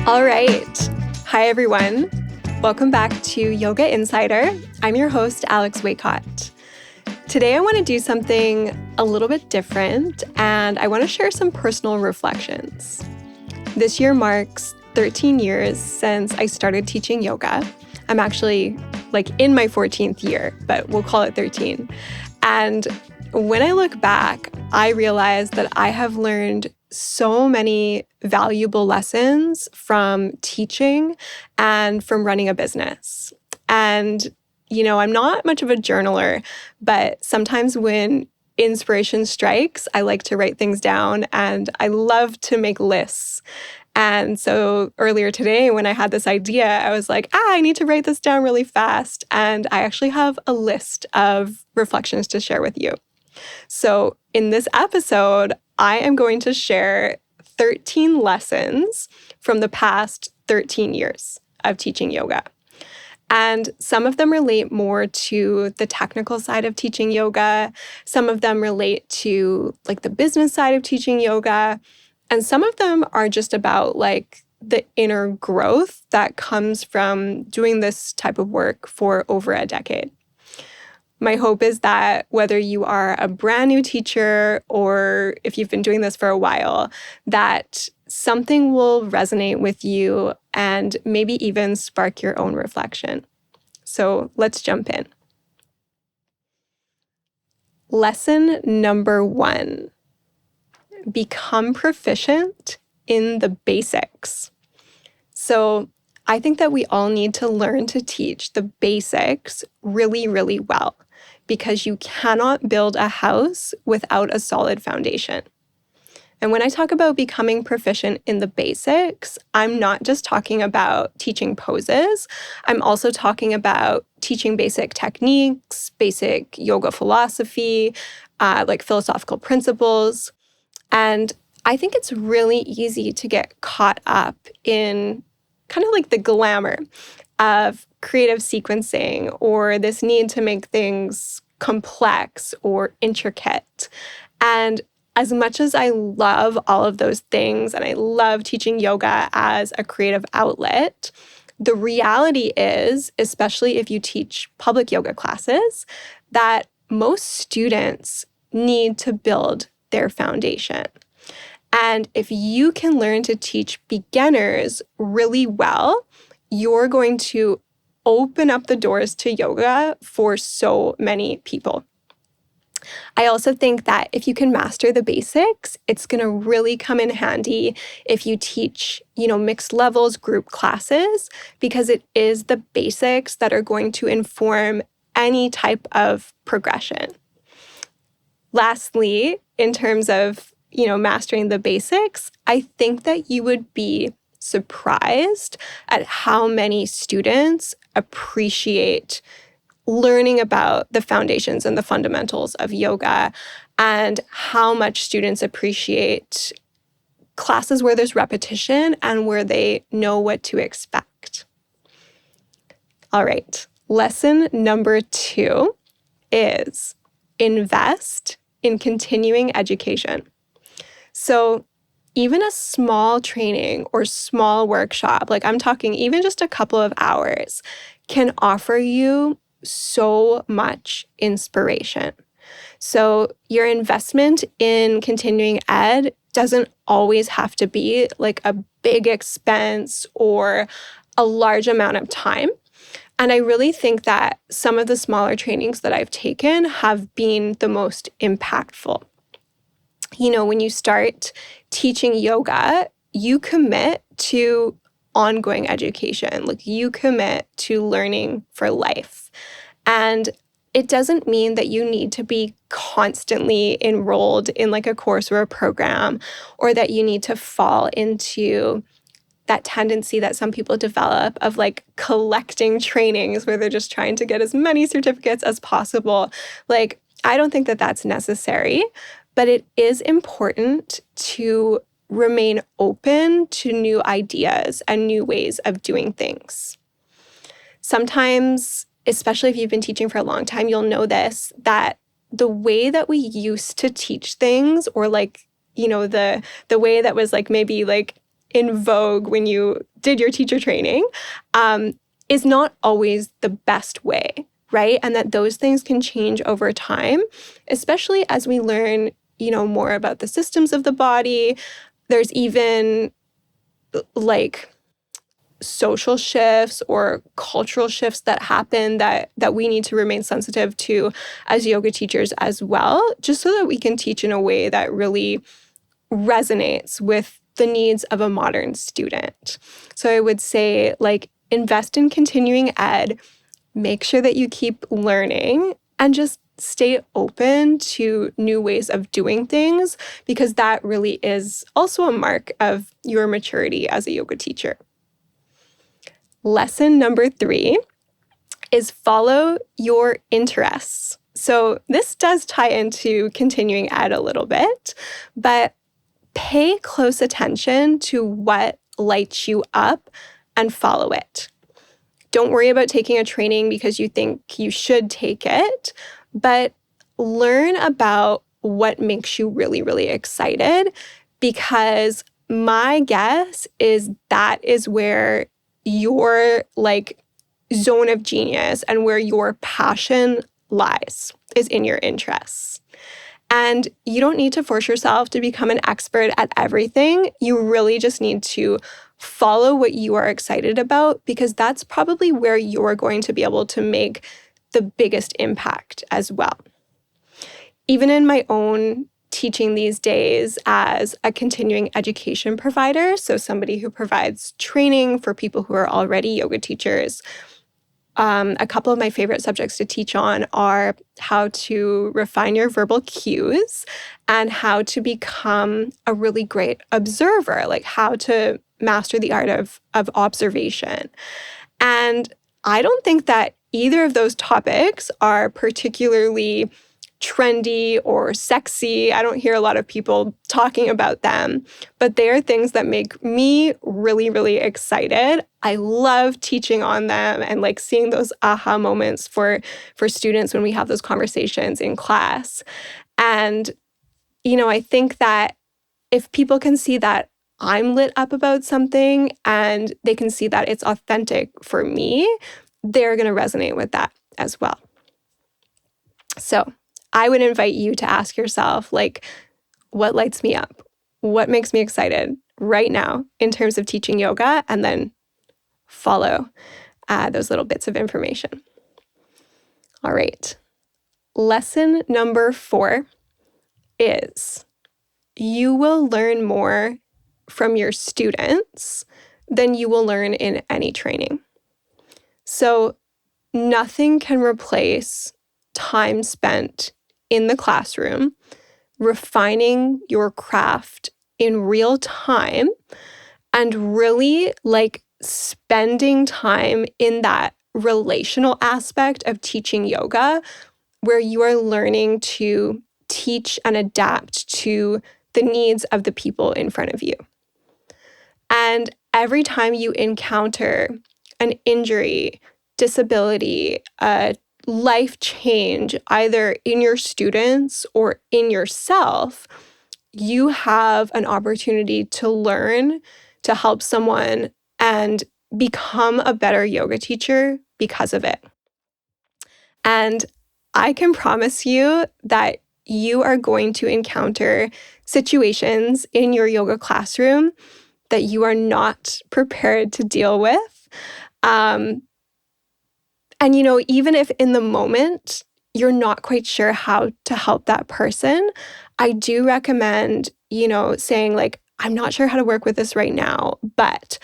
All right. Hi, everyone. Welcome back to Yoga Insider. I'm your host, Alex Waycott. Today, I want to do something a little bit different, and I want to share some personal reflections. This year marks 13 years since I started teaching yoga. I'm actually in my 14th year, but we'll call it 13. And when I look back, I realize that I have learned so many valuable lessons from teaching and from running a business. And, I'm not much of a journaler, but sometimes when inspiration strikes, I like to write things down and I love to make lists. And so earlier today, when I had this idea, I was like, I need to write this down really fast. And I actually have a list of reflections to share with you. So in this episode, I am going to share 13 lessons from the past 13 years of teaching yoga. And some of them relate more to the technical side of teaching yoga. Some of them relate to the business side of teaching yoga. And some of them are just about the inner growth that comes from doing this type of work for over a decade. My hope is that whether you are a brand new teacher or if you've been doing this for a while, that something will resonate with you and maybe even spark your own reflection. So let's jump in. Lesson number 1, become proficient in the basics. So I think that we all need to learn to teach the basics really, really well, because you cannot build a house without a solid foundation. And when I talk about becoming proficient in the basics, I'm not just talking about teaching poses. I'm also talking about teaching basic techniques, basic yoga philosophy, philosophical principles. And I think it's really easy to get caught up in kind of the glamour of creative sequencing or this need to make things complex or intricate. And as much as I love all of those things and I love teaching yoga as a creative outlet, the reality is, especially if you teach public yoga classes, that most students need to build their foundation. And if you can learn to teach beginners really well, you're going to open up the doors to yoga for so many people. I also think that if you can master the basics, it's going to really come in handy if you teach, mixed levels, group classes, because it is the basics that are going to inform any type of progression. Lastly, in terms of mastering the basics, I think that you would be surprised at how many students appreciate learning about the foundations and the fundamentals of yoga, and how much students appreciate classes where there's repetition and where they know what to expect. All right, lesson number 2 is invest in continuing education. So even a small training or small workshop, I'm talking even just a couple of hours, can offer you so much inspiration. So your investment in continuing ed doesn't always have to be a big expense or a large amount of time. And I really think that some of the smaller trainings that I've taken have been the most impactful. When you start teaching yoga, you commit to ongoing education. You commit to learning for life. And it doesn't mean that you need to be constantly enrolled in a course or a program, or that you need to fall into that tendency that some people develop of collecting trainings where they're just trying to get as many certificates as possible. I don't think that that's necessary, but it is important to remain open to new ideas and new ways of doing things. Sometimes, especially if you've been teaching for a long time, you'll know this, that the way that we used to teach things, or the way that was maybe in vogue when you did your teacher training, is not always the best way, right? And that those things can change over time, especially as we learn, more about the systems of the body. There's even like social shifts or cultural shifts that happen that we need to remain sensitive to as yoga teachers as well, just so that we can teach in a way that really resonates with the needs of a modern student. So I would say, like, invest in continuing ed, make sure that you keep learning, and just stay open to new ways of doing things, because that really is also a mark of your maturity as a yoga teacher. Lesson number 3 is follow your interests. So this does tie into continuing ed a little bit, but pay close attention to what lights you up and follow it. Don't worry about taking a training because you think you should take it, but learn about what makes you really, really excited, because my guess is that is where your zone of genius and where your passion lies, is in your interests. And you don't need to force yourself to become an expert at everything. You really just need to follow what you are excited about, because that's probably where you're going to be able to make the biggest impact as well. Even in my own teaching these days as a continuing education provider, so somebody who provides training for people who are already yoga teachers, a couple of my favorite subjects to teach on are how to refine your verbal cues and how to become a really great observer, like how to master the art of observation. And I don't think that either of those topics are particularly trendy or sexy. I don't hear a lot of people talking about them, but they are things that make me really, really excited. I love teaching on them and seeing those aha moments for students when we have those conversations in class. And, I think that if people can see that I'm lit up about something and they can see that it's authentic for me, they're going to resonate with that as well. So I would invite you to ask yourself, what lights me up? What makes me excited right now in terms of teaching yoga? And then follow those little bits of information. All right. Lesson number 4 is you will learn more from your students than you will learn in any training. So nothing can replace time spent in the classroom, refining your craft in real time, and really spending time in that relational aspect of teaching yoga, where you are learning to teach and adapt to the needs of the people in front of you. And every time you encounter an injury, disability, a life change, either in your students or in yourself, you have an opportunity to learn, to help someone, and become a better yoga teacher because of it. And I can promise you that you are going to encounter situations in your yoga classroom that you are not prepared to deal with. And, even if in the moment you're not quite sure how to help that person, I do recommend, saying I'm not sure how to work with this right now, but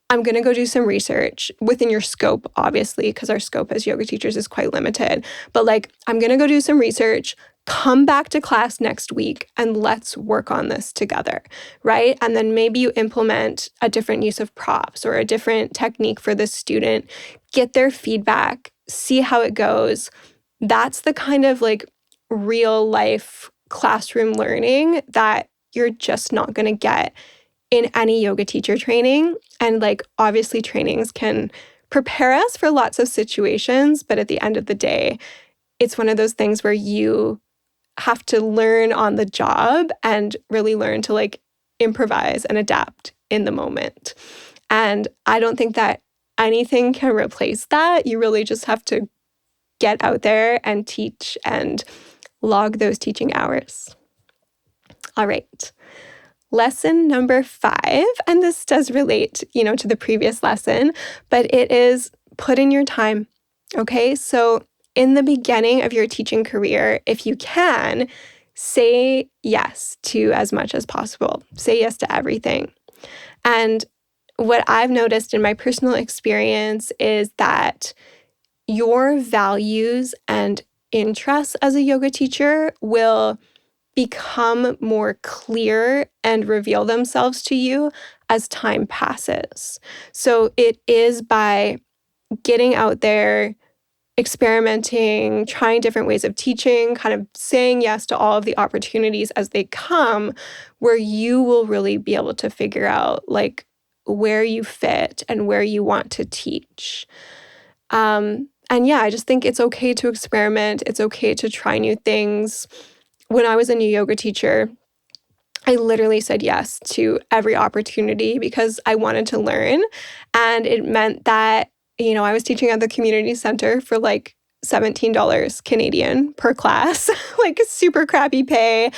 I'm going to go do some research within your scope, obviously, because our scope as yoga teachers is quite limited. But I'm going to go do some research, come back to class next week, and let's work on this together, right? And then maybe you implement a different use of props or a different technique for the student, get their feedback, see how it goes. That's the kind of real life classroom learning that you're just not going to get in any yoga teacher training. And obviously trainings can prepare us for lots of situations, but at the end of the day, it's one of those things where you have to learn on the job and really learn to improvise and adapt in the moment. And I don't think that anything can replace that. You really just have to get out there and teach and log those teaching hours. All right. Lesson number 5, and this does relate, to the previous lesson, but it is put in your time. Okay. So in the beginning of your teaching career, if you can, say yes to as much as possible. Say yes to everything. And what I've noticed in my personal experience is that your values and interests as a yoga teacher will become more clear and reveal themselves to you as time passes. So it is by getting out there, experimenting, trying different ways of teaching, kind of saying yes to all of the opportunities as they come, where you will really be able to figure out like where you fit and where you want to teach. And yeah, I just think it's okay to experiment. It's okay to try new things. When I was a new yoga teacher, I literally said yes to every opportunity because I wanted to learn. And it meant that, I was teaching at the community center for like $17 Canadian per class, like super crappy pay,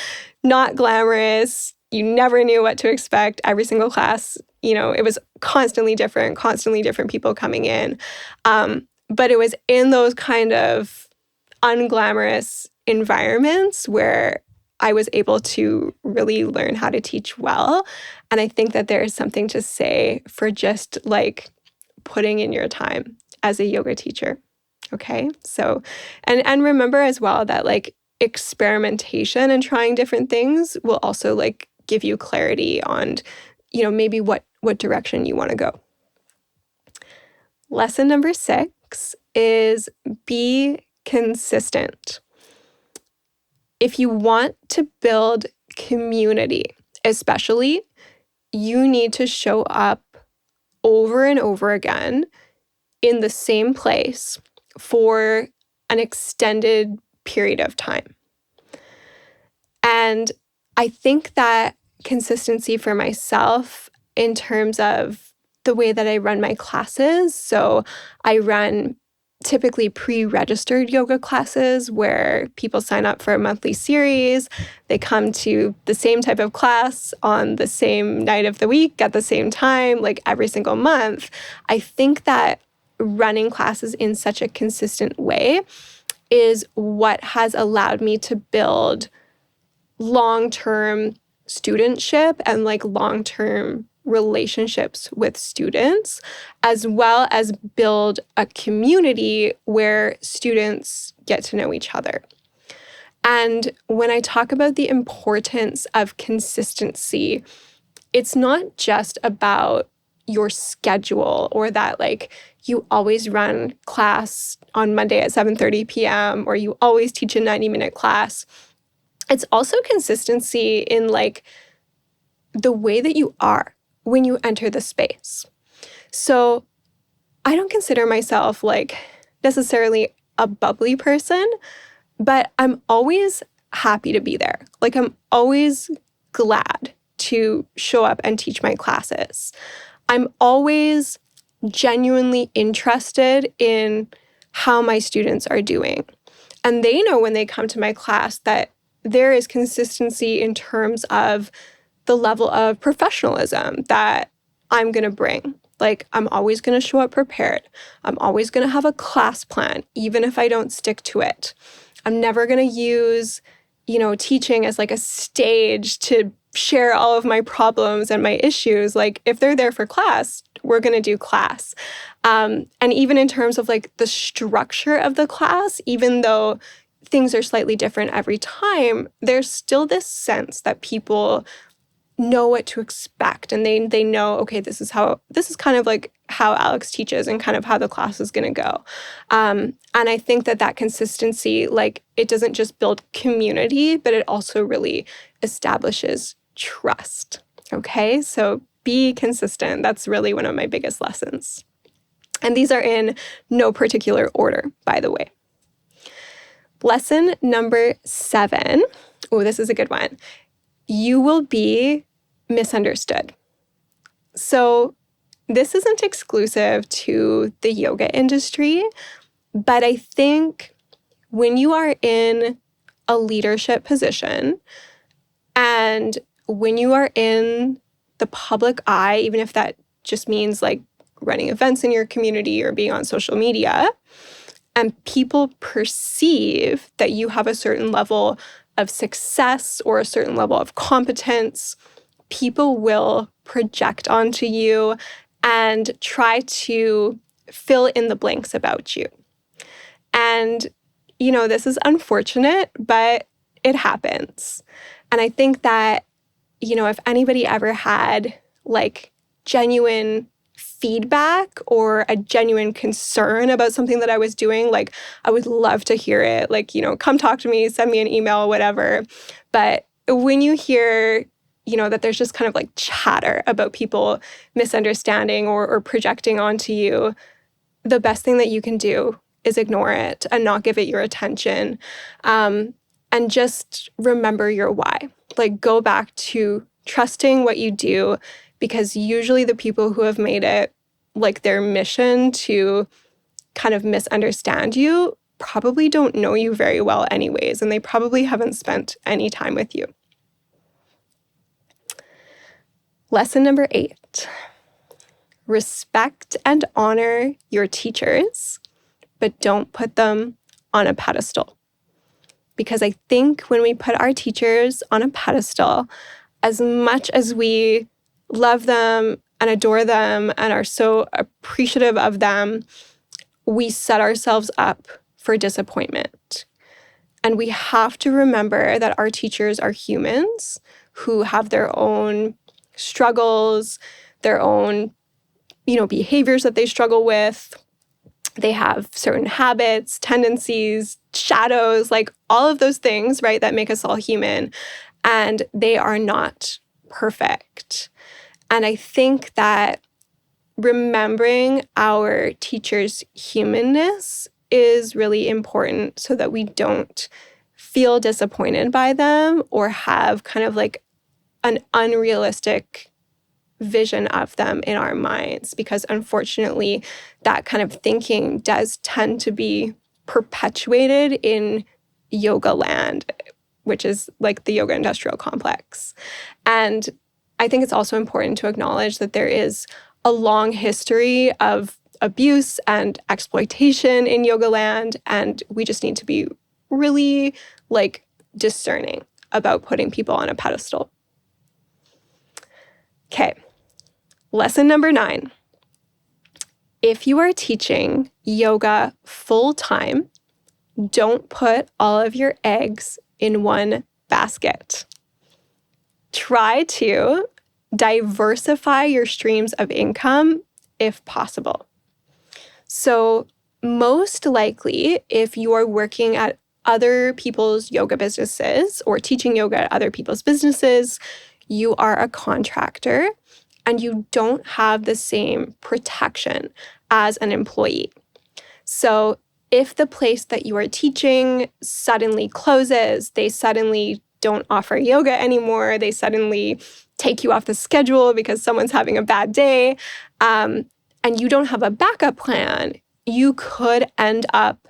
not glamorous. You never knew what to expect. Every single class, it was constantly different people coming in. But it was in those kind of unglamorous environments where I was able to really learn how to teach well. And I think that there is something to say for just like putting in your time as a yoga teacher. Okay. So, and remember as well that like experimentation and trying different things will also like give you clarity on, maybe what direction you want to go. Lesson number 6 is be consistent. If you want to build community, especially, you need to show up over and over again in the same place for an extended period of time. And I think that consistency for myself in terms of the way that I run my classes, so I run typically pre-registered yoga classes where people sign up for a monthly series. They come to the same type of class on the same night of the week at the same time, like every single month. I think that running classes in such a consistent way is what has allowed me to build long-term studentship and like long-term relationships with students, as well as build a community where students get to know each other. And when I talk about the importance of consistency, it's not just about your schedule or that like you always run class on Monday at 7:30 p.m. or you always teach a 90-minute class. It's also consistency in like the way that you are when you enter the space. So I don't consider myself like necessarily a bubbly person, but I'm always happy to be there. Like I'm always glad to show up and teach my classes. I'm always genuinely interested in how my students are doing. And they know when they come to my class that there is consistency in terms of the level of professionalism that I'm going to bring. Like, I'm always going to show up prepared. I'm always going to have a class plan, even if I don't stick to it. I'm never going to use, teaching as like a stage to share all of my problems and my issues. Like, if they're there for class, we're going to do class. And even in terms of like the structure of the class, even though things are slightly different every time, there's still this sense that people know what to expect and they know, okay, this is kind of like how Alex teaches and kind of how the class is going to go. And I think that consistency, like it doesn't just build community, but it also really establishes trust. Okay, so be consistent. That's really one of my biggest lessons. And these are in no particular order, by the way. Lesson number 7. Oh, this is a good one. You will be misunderstood. So this isn't exclusive to the yoga industry, but I think when you are in a leadership position and when you are in the public eye, even if that just means like running events in your community or being on social media, and people perceive that you have a certain level of success or a certain level of competence, people will project onto you and try to fill in the blanks about you. And, this is unfortunate, but it happens. And I think that, if anybody ever had like genuine feedback or a genuine concern about something that I was doing, like I would love to hear it. Like, come talk to me, send me an email, whatever. But when you hear, that there's just kind of like chatter about people misunderstanding or projecting onto you, the best thing that you can do is ignore it and not give it your attention. And just remember your why. Like go back to trusting what you do, because usually the people who have made it like their mission to kind of misunderstand you probably don't know you very well anyways, and they probably haven't spent any time with you. Lesson number 8. Respect and honor your teachers, but don't put them on a pedestal. Because I think when we put our teachers on a pedestal, as much as we love them and adore them and are so appreciative of them, we set ourselves up for disappointment. And we have to remember that our teachers are humans who have their own struggles, their own, behaviors that they struggle with. They have certain habits, tendencies, shadows, like all of those things, right, that make us all human. And they are not perfect. And I think that remembering our teachers' humanness is really important so that we don't feel disappointed by them or have kind of like an unrealistic vision of them in our minds, because unfortunately that kind of thinking does tend to be perpetuated in yoga land, which is like the yoga industrial complex. And I think it's also important to acknowledge that there is a long history of abuse and exploitation in yoga land, and we just need to be really like discerning about putting people on a pedestal. Okay. Lesson number 9. If you are teaching yoga full-time, don't put all of your eggs in one basket. Try to diversify your streams of income if possible. So most likely, if you are working at other people's yoga businesses or teaching yoga at other people's businesses, you are a contractor and you don't have the same protection as an employee. So if the place that you are teaching suddenly closes, they suddenly don't offer yoga anymore, they suddenly take you off the schedule because someone's having a bad day, and you don't have a backup plan, you could end up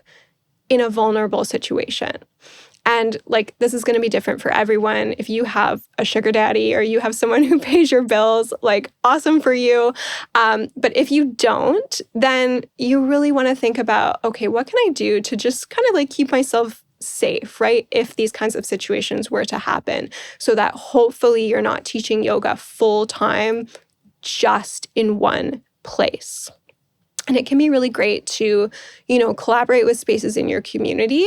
in a vulnerable situation. And like, this is going to be different for everyone. If you have a sugar daddy or you have someone who pays your bills, like awesome for you. But if you don't, then you really want to think about, okay, what can I do to just kind of like keep myself safe, right? If these kinds of situations were to happen, so that hopefully you're not teaching yoga full time just in one place. And it can be really great to, collaborate with spaces in your community,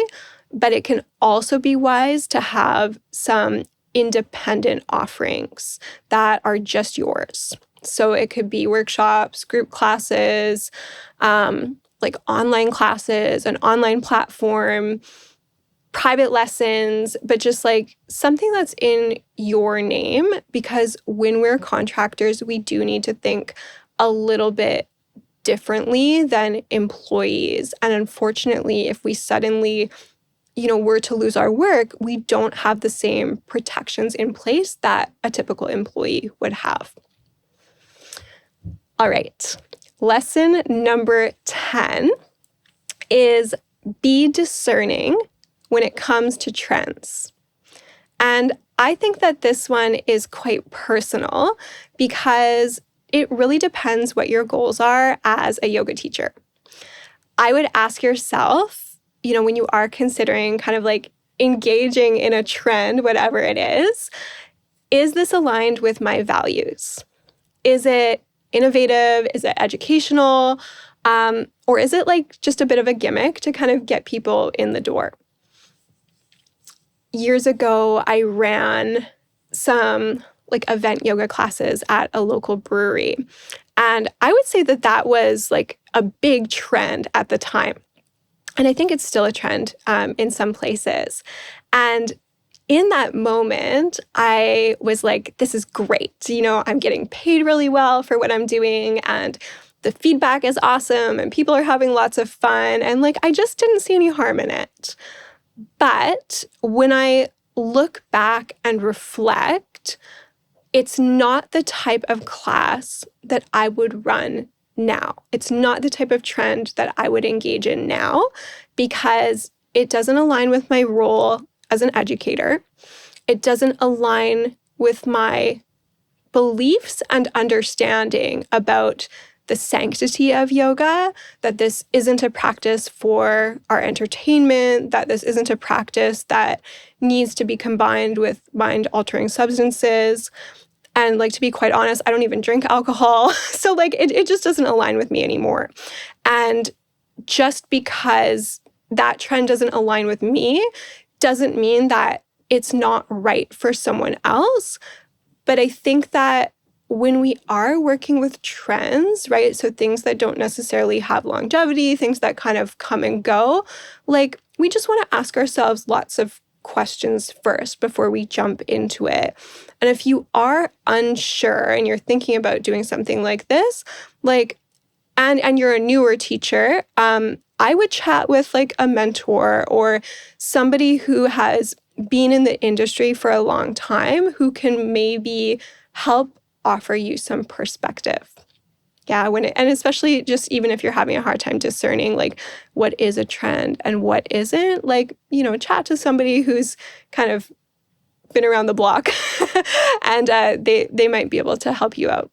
but it can also be wise to have some independent offerings that are just yours. So it could be workshops, group classes, like online classes, an online platform, private lessons, but just like something that's in your name, because when we're contractors, we do need to think a little bit differently than employees. And unfortunately, if we suddenly were to lose our work, we don't have the same protections in place that a typical employee would have. All right. Lesson number 10 is be discerning when it comes to trends. And I think that this one is quite personal because it really depends what your goals are as a yoga teacher. I would ask yourself, when you are considering kind of like engaging in a trend, whatever it is this aligned with my values? Is it innovative? Is it educational? Or is it like just a bit of a gimmick to kind of get people in the door? Years ago, I ran some like event yoga classes at a local brewery. And I would say that that was like a big trend at the time. And I think it's still a trend in some places. And in that moment, I was like, this is great. I'm getting paid really well for what I'm doing. And the feedback is awesome. And people are having lots of fun. And like, I just didn't see any harm in it. But when I look back and reflect, it's not the type of class that I would run now. It's not the type of trend that I would engage in now because it doesn't align with my role as an educator. It doesn't align with my beliefs and understanding about the sanctity of yoga, that this isn't a practice for our entertainment, that this isn't a practice that needs to be combined with mind-altering substances. And like, to be quite honest, I don't even drink alcohol. So like, it just doesn't align with me anymore. And just because that trend doesn't align with me doesn't mean that it's not right for someone else. But I think that when we are working with trends, right? So things that don't necessarily have longevity, things that kind of come and go, like we just want to ask ourselves lots of questions first before we jump into it. And if you are unsure and you're thinking about doing something like this, like, and you're a newer teacher, I would chat with like a mentor or somebody who has been in the industry for a long time who can maybe help offer you some perspective. Yeah, and especially just even if you're having a hard time discerning like what is a trend and what isn't, like, chat to somebody who's kind of been around the block and they might be able to help you out.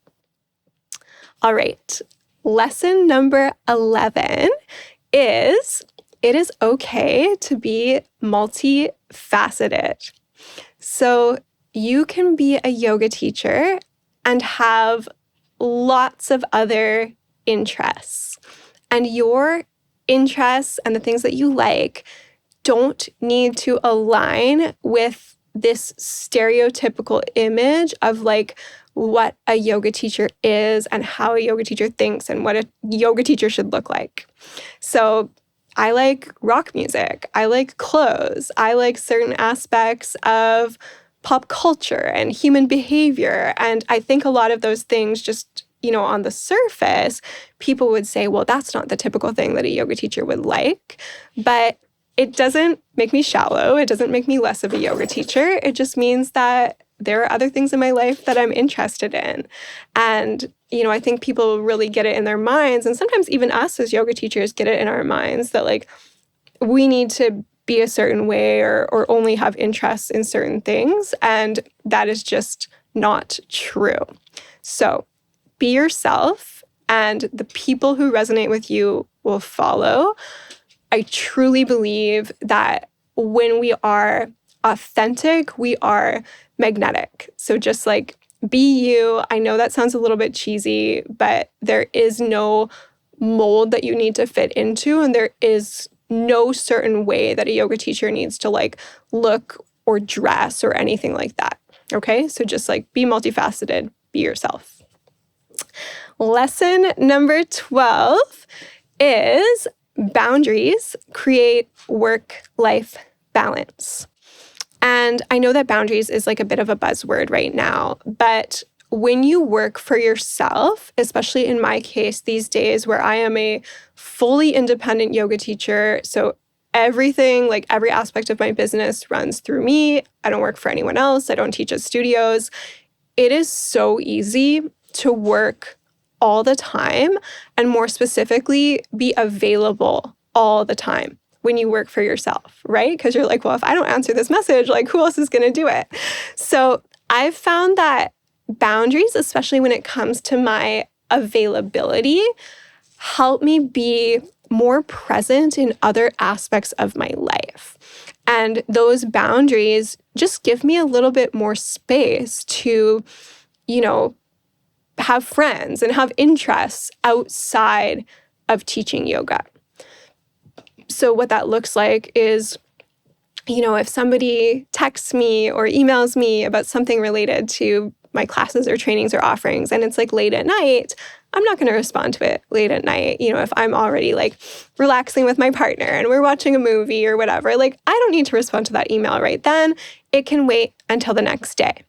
All right. Lesson number 11 is it is okay to be multifaceted. So you can be a yoga teacher and have lots of other interests. And your interests and the things that you like don't need to align with this stereotypical image of like what a yoga teacher is and how a yoga teacher thinks and what a yoga teacher should look like. So I like rock music. I like clothes. I like certain aspects of pop culture and human behavior. And I think a lot of those things just, on the surface, people would say, well, that's not the typical thing that a yoga teacher would like. But it doesn't make me shallow. It doesn't make me less of a yoga teacher. It just means that there are other things in my life that I'm interested in. And, I think people really get it in their minds. And sometimes even us as yoga teachers get it in our minds that like we need to be a certain way or only have interests in certain things. And that is just not true. So be yourself and the people who resonate with you will follow. I truly believe that when we are authentic, we are magnetic. So just like be you. I know that sounds a little bit cheesy, but there is no mold that you need to fit into. And there is no certain way that a yoga teacher needs to like look or dress or anything like that. Okay. So just like be multifaceted, be yourself. Lesson number 12 is boundaries create work-life balance. And I know that boundaries is like a bit of a buzzword right now, but when you work for yourself, especially in my case these days where I am a fully independent yoga teacher, so everything, like every aspect of my business runs through me. I don't work for anyone else. I don't teach at studios. It is so easy to work all the time, and more specifically, be available all the time when you work for yourself, right? Because you're like, well, if I don't answer this message, like who else is going to do it? So I've found that boundaries, especially when it comes to my availability, help me be more present in other aspects of my life. And those boundaries just give me a little bit more space to, have friends and have interests outside of teaching yoga. So what that looks like is, if somebody texts me or emails me about something related to my classes or trainings or offerings, and it's like late at night, I'm not going to respond to it late at night. If I'm already like relaxing with my partner and we're watching a movie or whatever, like I don't need to respond to that email right then. It can wait until the next day.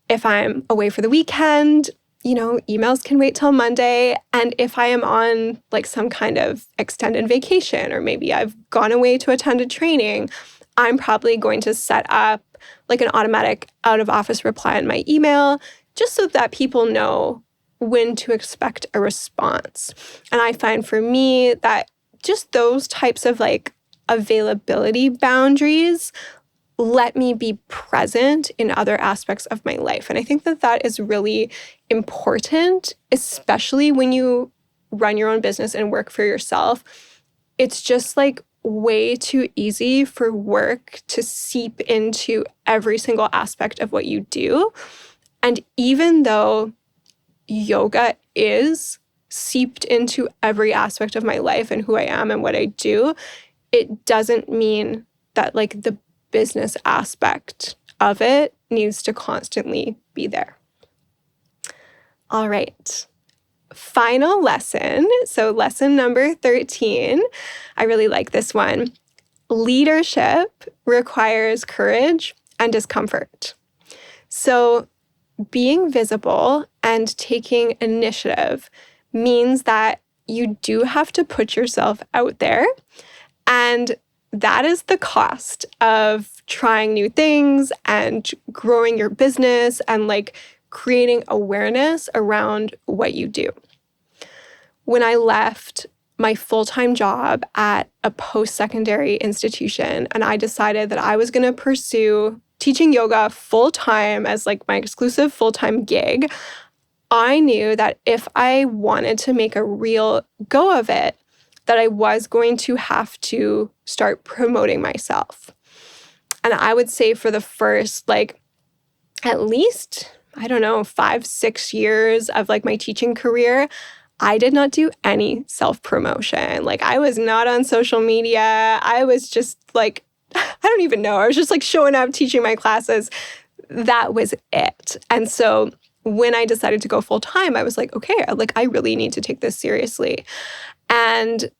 If I'm away for the weekend, emails can wait till Monday. And if I am on like some kind of extended vacation, or maybe I've gone away to attend a training, I'm probably going to set up like an automatic out of office reply on my email, just so that people know when to expect a response. And I find for me that just those types of like availability boundaries let me be present in other aspects of my life. And I think that that is really important, especially when you run your own business and work for yourself. It's just like way too easy for work to seep into every single aspect of what you do. And even though yoga is seeped into every aspect of my life and who I am and what I do, it doesn't mean that like the business aspect of it needs to constantly be there. All right. Final lesson. So lesson number 13. I really like this one. Leadership requires courage and discomfort. So being visible and taking initiative means that you do have to put yourself out there, and that is the cost of trying new things and growing your business and like creating awareness around what you do. When I left my full-time job at a post-secondary institution and I decided that I was going to pursue teaching yoga full-time as like my exclusive full-time gig, I knew that if I wanted to make a real go of it, that I was going to have to start promoting myself. And I would say for the first at least, 5-6 years of like my teaching career, I did not do any self-promotion. Like I was not on social media. I was just like, I don't even know. I was just like showing up, teaching my classes. That was it. And so when I decided to go full time, I was like, okay, I really need to take this seriously. And,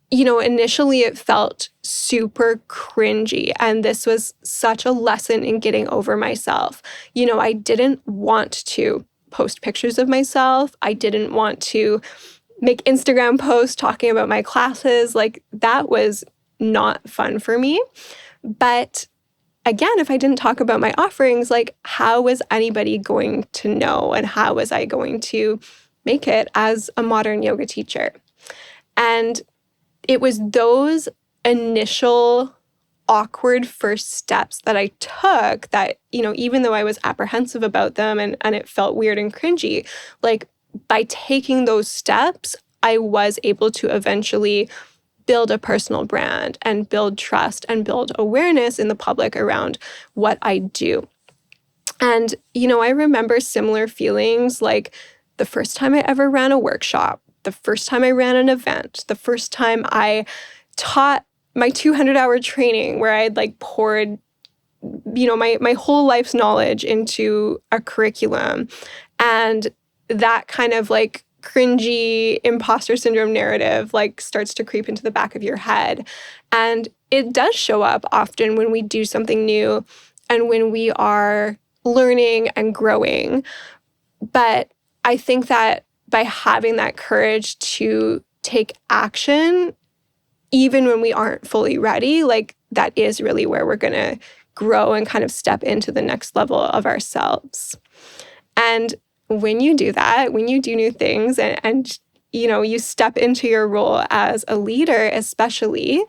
initially it felt super cringy. And this was such a lesson in getting over myself. I didn't want to post pictures of myself. I didn't want to make Instagram posts talking about my classes. Like that was not fun for me. But again, if I didn't talk about my offerings, like how was anybody going to know, and how was I going to make it as a modern yoga teacher? And it was those initial awkward first steps that I took that, even though I was apprehensive about them and it felt weird and cringy, like by taking those steps, I was able to eventually build a personal brand and build trust and build awareness in the public around what I do. And, I remember similar feelings like the first time I ever ran a workshop, the first time I ran an event, the first time I taught my 200-hour training where I'd like poured, my whole life's knowledge into a curriculum. And that kind of like cringy imposter syndrome narrative like starts to creep into the back of your head. And it does show up often when we do something new and when we are learning and growing. But I think that by having that courage to take action, even when we aren't fully ready, like that is really where we're going to grow and kind of step into the next level of ourselves. And when you do that, when you do new things and you step into your role as a leader, especially,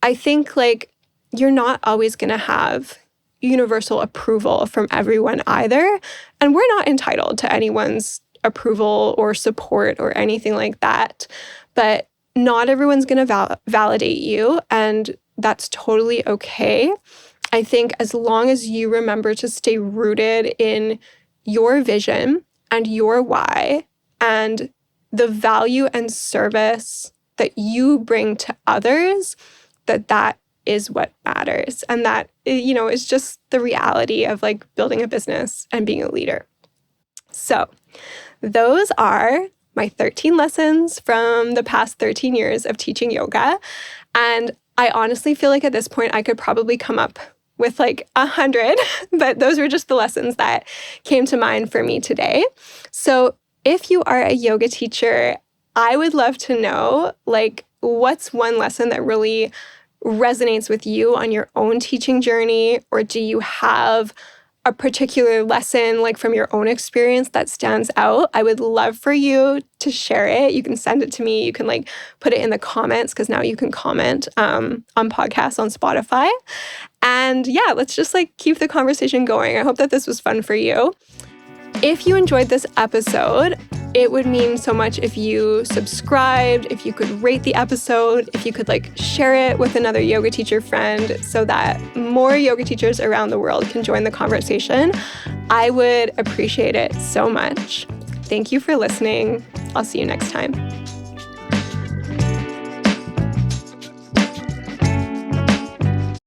I think like you're not always going to have universal approval from everyone either. And we're not entitled to anyone's approval or support or anything like that. But not everyone's going to validate you. And that's totally okay. I think as long as you remember to stay rooted in your vision and your why and the value and service that you bring to others, that is what matters. And that, is just the reality of like building a business and being a leader. So those are my 13 lessons from the past 13 years of teaching yoga. And I honestly feel like at this point I could probably come up with like 100, but those were just the lessons that came to mind for me today. So if you are a yoga teacher, I would love to know, like, what's one lesson that really resonates with you on your own teaching journey? Or do you have a particular lesson, like from your own experience, that stands out? I would love for you to share it. You can send it to me. You can like put it in the comments, because now you can comment on podcasts on Spotify. And yeah, let's just like keep the conversation going. I hope that this was fun for you. If you enjoyed this episode, it would mean so much if you subscribed, if you could rate the episode, if you could like share it with another yoga teacher friend so that more yoga teachers around the world can join the conversation. I would appreciate it so much. Thank you for listening. I'll see you next time.